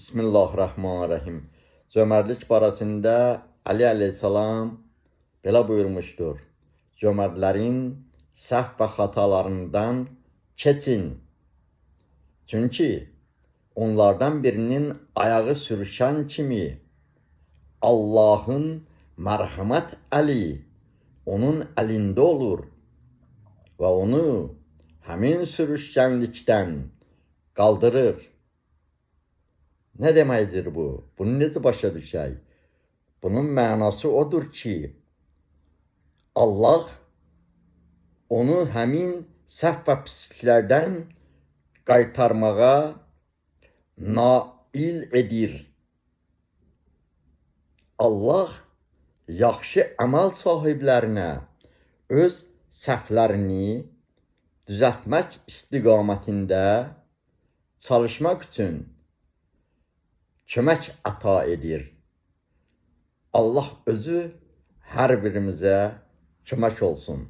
Bismillahirrahmanirrahim. Cömertlik barəsində Ali əleyhissalam belə buyurmuşdur. Cömertlərin səhv və xatalarından keçin. Çünki onlardan birinin ayağı sürüşən kimi Allahın mərhəmət əli onun əlində olur və onu həmin sürüşkənlikdən qaldırır. Ne deməkdir bu? Bunu necə başa düşək? Bunun mənası odur ki, Allah onu həmin səhv və pisliklərdən qaytarmağa nail edir. Allah yaxşı əməl sahiblərinə öz səhvlərini düzəltmək istiqamətində çalışmaq üçün kömək əta edir. Allah özü hər birimizə kömək olsun.